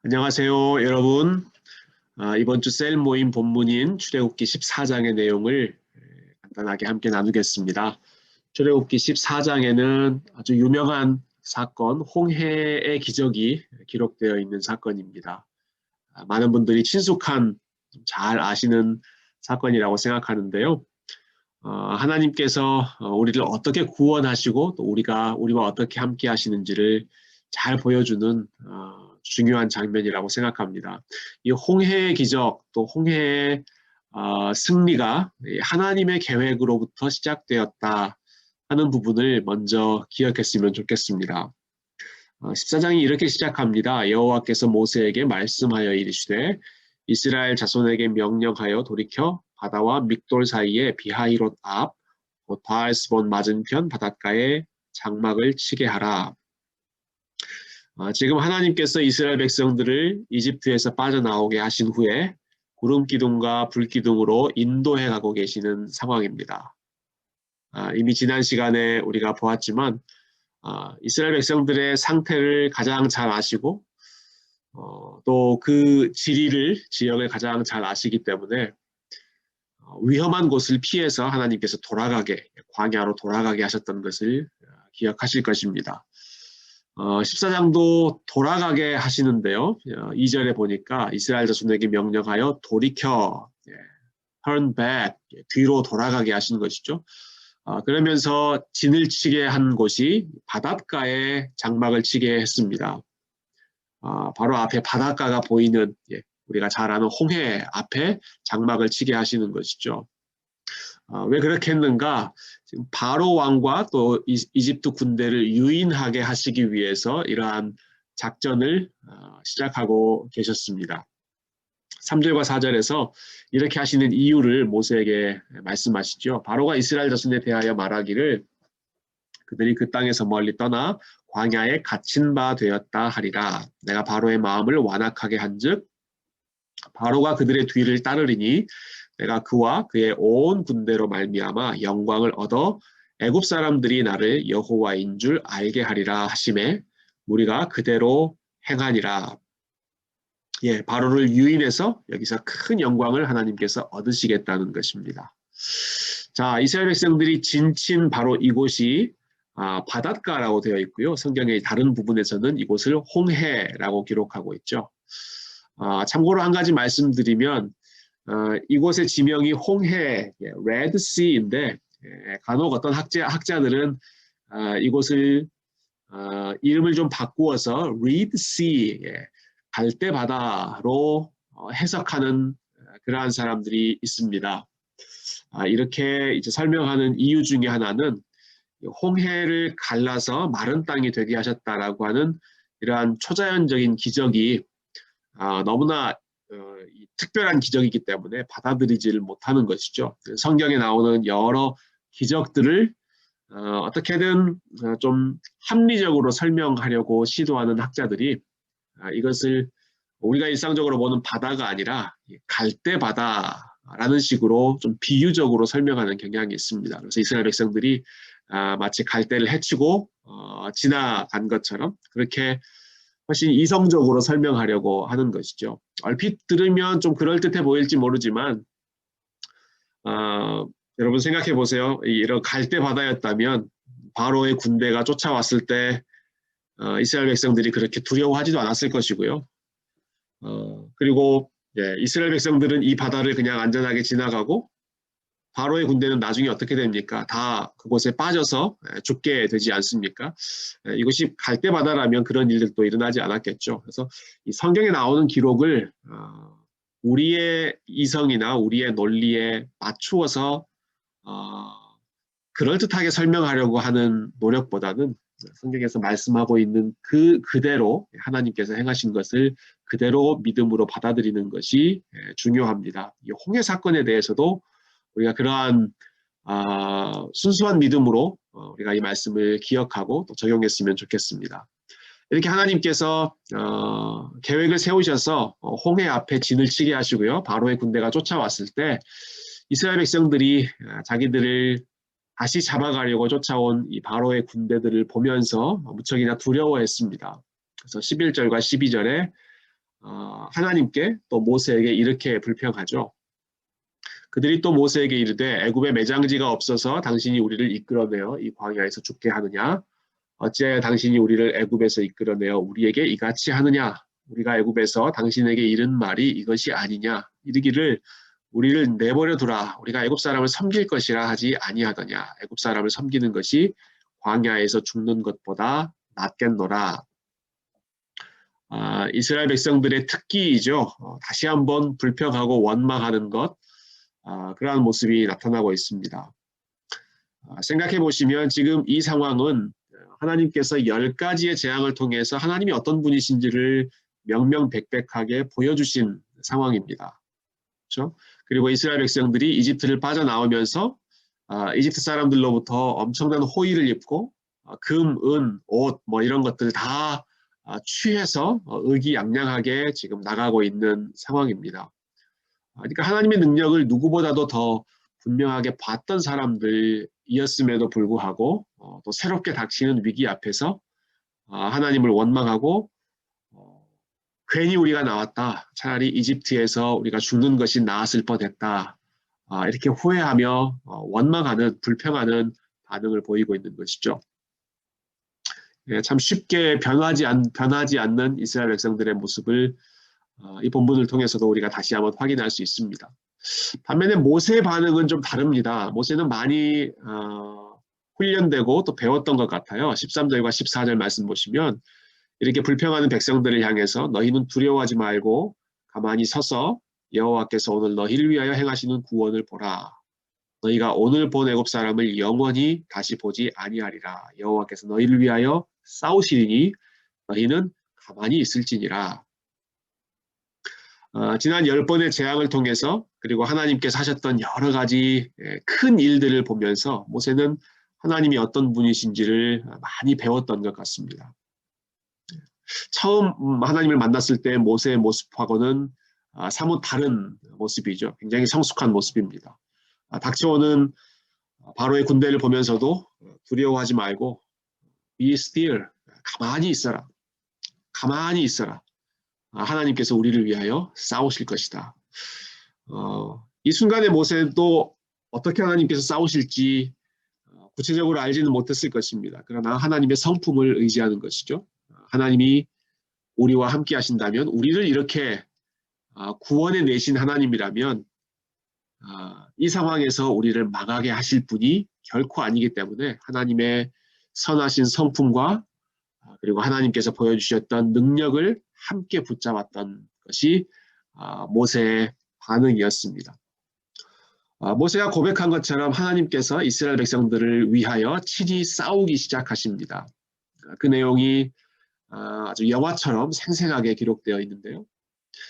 안녕하세요, 여러분. 이번 주 셀 모임 본문인 출애굽기 14장의 내용을 간단하게 함께 나누겠습니다. 출애굽기 14장에는 아주 유명한 사건, 홍해의 기적이 기록되어 있는 사건입니다. 많은 분들이 친숙한, 잘 아시는 사건이라고 생각하는데요. 하나님께서 우리를 어떻게 구원하시고 또 우리와 어떻게 함께 하시는지를 잘 보여주는 중요한 장면이라고 생각합니다. 이 홍해의 기적 또 홍해의 승리가 하나님의 계획으로부터 시작되었다 하는 부분을 먼저 기억했으면 좋겠습니다. 14장이 이렇게 시작합니다. 여호와께서 모세에게 말씀하여 이르시되 이스라엘 자손에게 명령하여 돌이켜 바다와 믹돌 사이에 비하이롯 앞 곧 바알스본 맞은편 바닷가에 장막을 치게 하라. 지금 하나님께서 이스라엘 백성들을 이집트에서 빠져나오게 하신 후에 구름 기둥과 불 기둥으로 인도해 가고 계시는 상황입니다. 이미 지난 시간에 우리가 보았지만 이스라엘 백성들의 상태를 가장 잘 아시고 또 그 지역을 가장 잘 아시기 때문에 위험한 곳을 피해서 하나님께서 광야로 돌아가게 하셨던 것을 기억하실 것입니다. 14장도 돌아가게 하시는데요. 2절에 보니까 이스라엘 자손에게 명령하여 돌이켜, turn back, 뒤로 돌아가게 하시는 것이죠. 그러면서 진을 치게 한 곳이 바닷가에 장막을 치게 했습니다. 바로 앞에 바닷가가 보이는 우리가 잘 아는 홍해 앞에 장막을 치게 하시는 것이죠. 왜 그렇게 했는가? 지금 바로 왕과 또 이집트 군대를 유인하게 하시기 위해서 이러한 작전을 시작하고 계셨습니다. 3절과 4절에서 이렇게 하시는 이유를 모세에게 말씀하시죠. 바로가 이스라엘 자손에 대하여 말하기를 그들이 그 땅에서 멀리 떠나 광야에 갇힌 바 되었다 하리라. 내가 바로의 마음을 완악하게 한즉 바로가 그들의 뒤를 따르리니 내가 그와 그의 온 군대로 말미암아 영광을 얻어 애굽 사람들이 나를 여호와인 줄 알게 하리라 하시매 우리가 그대로 행하니라. 바로를 유인해서 여기서 큰 영광을 하나님께서 얻으시겠다는 것입니다. 자, 이스라엘 백성들이 진친 바로 이곳이 바닷가라고 되어 있고요. 성경의 다른 부분에서는 이곳을 홍해라고 기록하고 있죠. 참고로 한 가지 말씀드리면 이곳의 지명이 홍해, Red Sea인데 간혹 어떤 학자들은 이곳을 이름을 좀 바꾸어서 Red Sea, 갈대바다로 해석하는 그러한 사람들이 있습니다. 이렇게 이제 설명하는 이유 중에 하나는 홍해를 갈라서 마른 땅이 되게 하셨다라고 하는 이러한 초자연적인 기적이 너무나 특별한 기적이기 때문에 받아들이지를 못하는 것이죠. 성경에 나오는 여러 기적들을 어떻게든 좀 합리적으로 설명하려고 시도하는 학자들이 이것을 우리가 일상적으로 보는 바다가 아니라 갈대바다라는 식으로 좀 비유적으로 설명하는 경향이 있습니다. 그래서 이스라엘 백성들이 마치 갈대를 헤치고 지나간 것처럼 그렇게 훨씬 이성적으로 설명하려고 하는 것이죠. 얼핏 들으면 좀 그럴듯해 보일지 모르지만 여러분 생각해 보세요. 이런 갈대 바다였다면 바로의 군대가 쫓아왔을 때 이스라엘 백성들이 그렇게 두려워하지도 않았을 것이고요. 그리고 이스라엘 백성들은 이 바다를 그냥 안전하게 지나가고 바로의 군대는 나중에 어떻게 됩니까? 다 그곳에 빠져서 죽게 되지 않습니까? 이것이 갈대바다라면 그런 일들도 일어나지 않았겠죠. 그래서 이 성경에 나오는 기록을 우리의 이성이나 우리의 논리에 맞추어서 그럴듯하게 설명하려고 하는 노력보다는 성경에서 말씀하고 있는 그대로 하나님께서 행하신 것을 그대로 믿음으로 받아들이는 것이 중요합니다. 이 홍해 사건에 대해서도 우리가 그러한 순수한 믿음으로 우리가 이 말씀을 기억하고 또 적용했으면 좋겠습니다. 이렇게 하나님께서 계획을 세우셔서 홍해 앞에 진을 치게 하시고요. 바로의 군대가 쫓아왔을 때 이스라엘 백성들이 자기들을 다시 잡아가려고 쫓아온 이 바로의 군대들을 보면서 무척이나 두려워했습니다. 그래서 11절과 12절에 하나님께 또 모세에게 이렇게 불평하죠. 그들이 또 모세에게 이르되 애굽에 매장지가 없어서 당신이 우리를 이끌어내어 이 광야에서 죽게 하느냐? 어찌하여 당신이 우리를 애굽에서 이끌어내어 우리에게 이같이 하느냐? 우리가 애굽에서 당신에게 이른 말이 이것이 아니냐? 이르기를 우리를 내버려 두라. 우리가 애굽 사람을 섬길 것이라 하지 아니하더냐? 애굽 사람을 섬기는 것이 광야에서 죽는 것보다 낫겠노라. 이스라엘 백성들의 특기이죠. 다시 한번 불평하고 원망하는 것, 그러한 모습이 나타나고 있습니다. 생각해 보시면 지금 이 상황은 하나님께서 10가지의 재앙을 통해서 하나님이 어떤 분이신지를 명명백백하게 보여주신 상황입니다. 그렇죠? 그리고 이스라엘 백성들이 이집트를 빠져나오면서 이집트 사람들로부터 엄청난 호의를 입고 금, 은, 옷 뭐 이런 것들 다 취해서 의기양양하게 지금 나가고 있는 상황입니다. 그러니까 하나님의 능력을 누구보다도 더 분명하게 봤던 사람들이었음에도 불구하고 또 새롭게 닥치는 위기 앞에서 하나님을 원망하고 괜히 우리가 나왔다. 차라리 이집트에서 우리가 죽는 것이 나았을 뻔했다. 이렇게 후회하며 원망하는, 불평하는 반응을 보이고 있는 것이죠. 참 쉽게 변하지 않는 이스라엘 백성들의 모습을 이 본문을 통해서도 우리가 다시 한번 확인할 수 있습니다. 반면에 모세의 반응은 좀 다릅니다. 모세는 많이 훈련되고 또 배웠던 것 같아요. 13절과 14절 말씀 보시면 이렇게 불평하는 백성들을 향해서 너희는 두려워하지 말고 가만히 서서 여호와께서 오늘 너희를 위하여 행하시는 구원을 보라. 너희가 오늘 본 애굽 사람을 영원히 다시 보지 아니하리라. 여호와께서 너희를 위하여 싸우시리니 너희는 가만히 있을지니라. 지난 10번의 재앙을 통해서 그리고 하나님께서 하셨던 여러 가지 큰 일들을 보면서 모세는 하나님이 어떤 분이신지를 많이 배웠던 것 같습니다. 처음 하나님을 만났을 때 모세의 모습하고는 사뭇 다른 모습이죠. 굉장히 성숙한 모습입니다. 닥쳐오는 바로의 군대를 보면서도 두려워하지 말고 be still, 가만히 있어라. 가만히 있어라. 하나님께서 우리를 위하여 싸우실 것이다. 이 순간에 모세도 어떻게 하나님께서 싸우실지 구체적으로 알지는 못했을 것입니다. 그러나 하나님의 성품을 의지하는 것이죠. 하나님이 우리와 함께 하신다면 우리를 이렇게 구원해 내신 하나님이라면 이 상황에서 우리를 망하게 하실 분이 결코 아니기 때문에 하나님의 선하신 성품과 그리고 하나님께서 보여주셨던 능력을 함께 붙잡았던 것이 모세의 반응이었습니다. 모세가 고백한 것처럼 하나님께서 이스라엘 백성들을 위하여 친히 싸우기 시작하십니다. 그 내용이 아주 영화처럼 생생하게 기록되어 있는데요.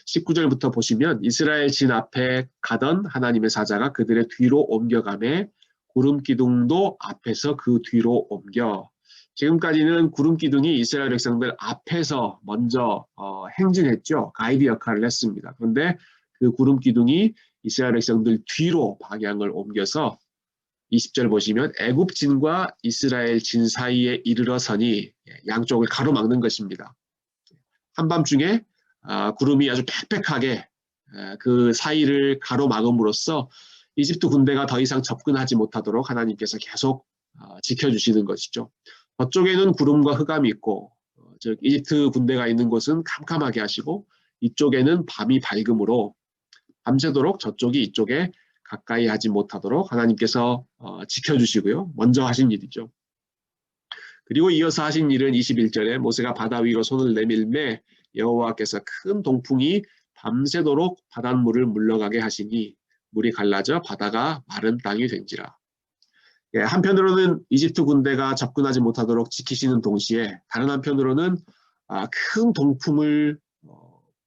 19절부터 보시면 이스라엘 진 앞에 가던 하나님의 사자가 그들의 뒤로 옮겨가매 구름 기둥도 앞에서 그 뒤로 옮겨. 지금까지는 구름 기둥이 이스라엘 백성들 앞에서 먼저 행진했죠. 가이드 역할을 했습니다. 그런데 그 구름 기둥이 이스라엘 백성들 뒤로 방향을 옮겨서 20절 보시면 애굽 진과 이스라엘 진 사이에 이르러 서니 양쪽을 가로막는 것입니다. 한밤중에 구름이 아주 빽빽하게 그 사이를 가로막음으로써 이집트 군대가 더 이상 접근하지 못하도록 하나님께서 계속 지켜주시는 것이죠. 저쪽에는 구름과 흑암이 있고 즉 이집트 군대가 있는 곳은 캄캄하게 하시고 이쪽에는 밤이 밝음으로 밤새도록 저쪽이 이쪽에 가까이 하지 못하도록 하나님께서 지켜주시고요. 먼저 하신 일이죠. 그리고 이어서 하신 일은 21절에 모세가 바다 위로 손을 내밀매 여호와께서 큰 동풍이 밤새도록 바닷물을 물러가게 하시니 물이 갈라져 바다가 마른 땅이 된지라. 한편으로는 이집트 군대가 접근하지 못하도록 지키시는 동시에 다른 한편으로는 큰 동풍을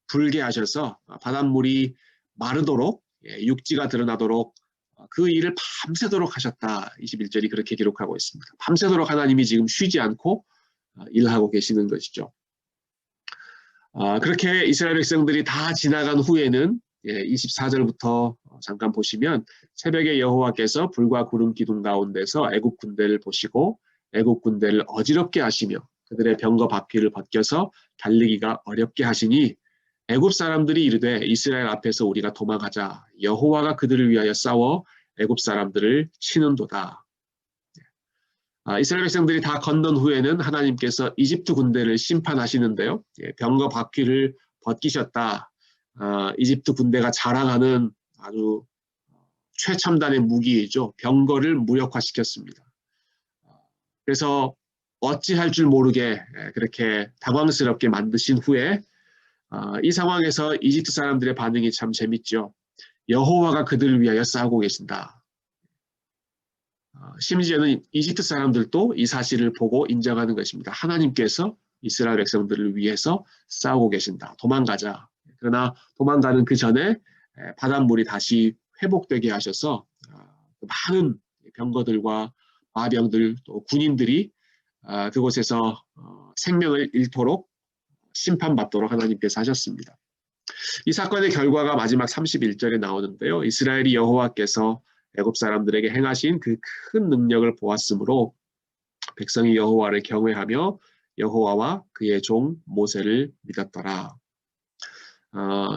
불게 하셔서 바닷물이 마르도록 육지가 드러나도록 그 일을 밤새도록 하셨다. 21절이 그렇게 기록하고 있습니다. 밤새도록 하나님이 지금 쉬지 않고 일하고 계시는 것이죠. 그렇게 이스라엘 백성들이 다 지나간 후에는 24절부터 잠깐 보시면 새벽에 여호와께서 불과 구름 기둥 가운데서 애굽 군대를 보시고 애굽 군대를 어지럽게 하시며 그들의 병거 바퀴를 벗겨서 달리기가 어렵게 하시니 애굽 사람들이 이르되 이스라엘 앞에서 우리가 도망하자. 여호와가 그들을 위하여 싸워 애굽 사람들을 치는도다. 이스라엘 백성들이 다 건넌 후에는 하나님께서 이집트 군대를 심판하시는데요. 병거 바퀴를 벗기셨다. 이집트 군대가 자랑하는 아주 최첨단의 무기이죠. 병거를 무력화시켰습니다. 그래서 어찌할 줄 모르게 그렇게 당황스럽게 만드신 후에 이 상황에서 이집트 사람들의 반응이 참 재밌죠. 여호와가 그들을 위하여 싸우고 계신다. 심지어는 이집트 사람들도 이 사실을 보고 인정하는 것입니다. 하나님께서 이스라엘 백성들을 위해서 싸우고 계신다. 도망가자. 그러나 도망가는 그 전에 바닷물이 다시 회복되게 하셔서 많은 병거들과 마병들 또 군인들이 그곳에서 생명을 잃도록 심판받도록 하나님께서 하셨습니다. 이 사건의 결과가 마지막 31절에 나오는데요. 이스라엘이 여호와께서 애굽 사람들에게 행하신 그 큰 능력을 보았으므로 백성이 여호와를 경외하며 여호와와 그의 종 모세를 믿었더라.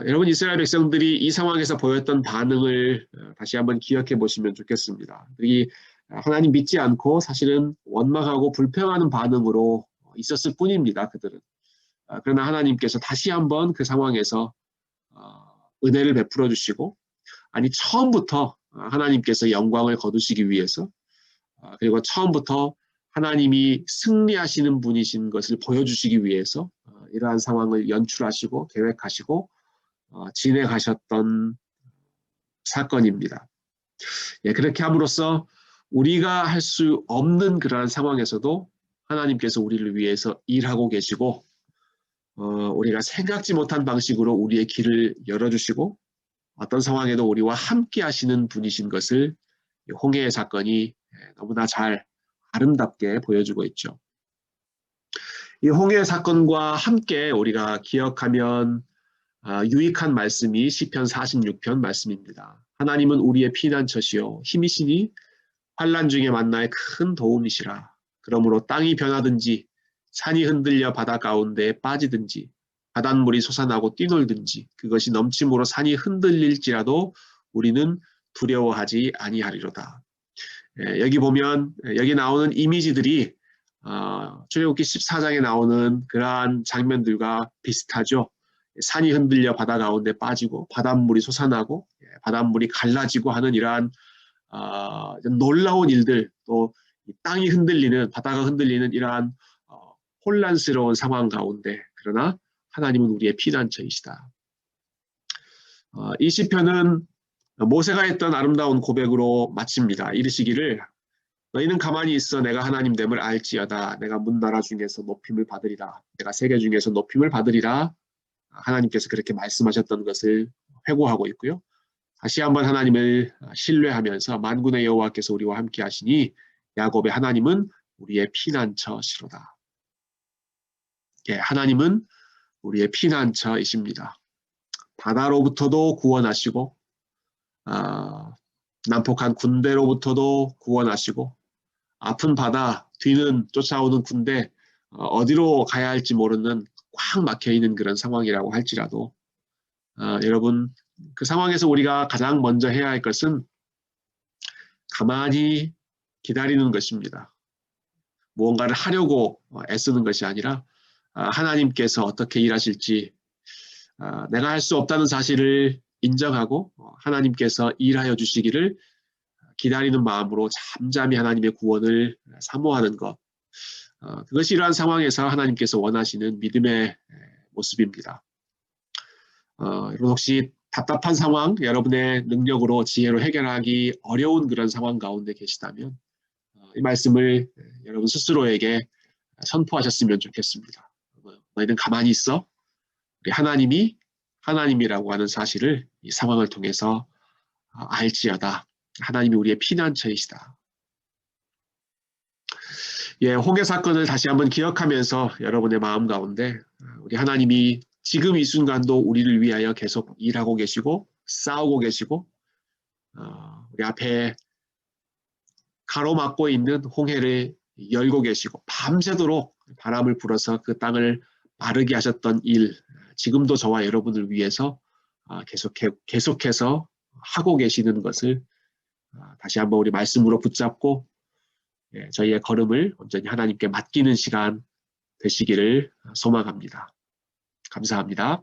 여러분 이스라엘 백성들이 이 상황에서 보였던 반응을 다시 한번 기억해 보시면 좋겠습니다. 이 하나님 믿지 않고 사실은 원망하고 불평하는 반응으로 있었을 뿐입니다. 그들은. 그러나 하나님께서 다시 한번 그 상황에서 은혜를 베풀어 주시고 아니 처음부터 하나님께서 영광을 거두시기 위해서 그리고 처음부터 하나님이 승리하시는 분이신 것을 보여주시기 위해서 이러한 상황을 연출하시고 계획하시고 진행하셨던 사건입니다. 그렇게 함으로써 우리가 할 수 없는 그러한 상황에서도 하나님께서 우리를 위해서 일하고 계시고 우리가 생각지 못한 방식으로 우리의 길을 열어주시고 어떤 상황에도 우리와 함께 하시는 분이신 것을 홍해의 사건이 너무나 잘 아름답게 보여주고 있죠. 이 홍해의 사건과 함께 우리가 기억하면 유익한 말씀이 시편 46편 말씀입니다. 하나님은 우리의 피난처시요 힘이시니 환난 중에 만나의 큰 도움이시라. 그러므로 땅이 변하든지 산이 흔들려 바다 가운데에 빠지든지 바닷물이 솟아나고 뛰놀든지 그것이 넘침으로 산이 흔들릴지라도 우리는 두려워하지 아니하리로다. 여기 보면 여기 나오는 이미지들이 출애굽기 14장에 나오는 그러한 장면들과 비슷하죠. 산이 흔들려 바다 가운데 빠지고 바닷물이 솟아나고 바닷물이 갈라지고 하는 이러한 놀라운 일들 또 땅이 흔들리는 바다가 흔들리는 이러한 혼란스러운 상황 가운데 그러나 하나님은 우리의 피난처이시다. 이 시편은 모세가 했던 아름다운 고백으로 마칩니다. 이르시기를 너희는 가만히 있어 내가 하나님 됨을 알지어다. 내가 문나라 중에서 높임을 받으리라. 내가 세계 중에서 높임을 받으리라. 하나님께서 그렇게 말씀하셨던 것을 회고하고 있고요. 다시 한번 하나님을 신뢰하면서 만군의 여호와께서 우리와 함께 하시니 야곱의 하나님은 우리의 피난처시로다. 하나님은 우리의 피난처이십니다. 바다로부터도 구원하시고 난폭한 군대로부터도 구원하시고 아픈 바다 뒤는 쫓아오는 군대 어디로 가야 할지 모르는 꽉 막혀있는 그런 상황이라고 할지라도 여러분 그 상황에서 우리가 가장 먼저 해야 할 것은 가만히 기다리는 것입니다. 무언가를 하려고 애쓰는 것이 아니라 하나님께서 어떻게 일하실지 내가 할 수 없다는 사실을 인정하고 하나님께서 일하여 주시기를 기다리는 마음으로 잠잠히 하나님의 구원을 사모하는 것. 그것이 이러한 상황에서 하나님께서 원하시는 믿음의 모습입니다. 여러분 혹시 답답한 상황, 여러분의 능력으로 지혜로 해결하기 어려운 그런 상황 가운데 계시다면 이 말씀을 여러분 스스로에게 선포하셨으면 좋겠습니다. 너희는 가만히 있어. 우리 하나님이 하나님이라고 하는 사실을 이 상황을 통해서 알지어다. 하나님이 우리의 피난처이시다. 홍해 사건을 다시 한번 기억하면서 여러분의 마음 가운데 우리 하나님이 지금 이 순간도 우리를 위하여 계속 일하고 계시고 싸우고 계시고 우리 앞에 가로막고 있는 홍해를 열고 계시고 밤새도록 바람을 불어서 그 땅을 마르게 하셨던 일 지금도 저와 여러분을 위해서 계속해서 하고 계시는 것을 다시 한번 우리 말씀으로 붙잡고 저희의 걸음을 온전히 하나님께 맡기는 시간 되시기를 소망합니다. 감사합니다.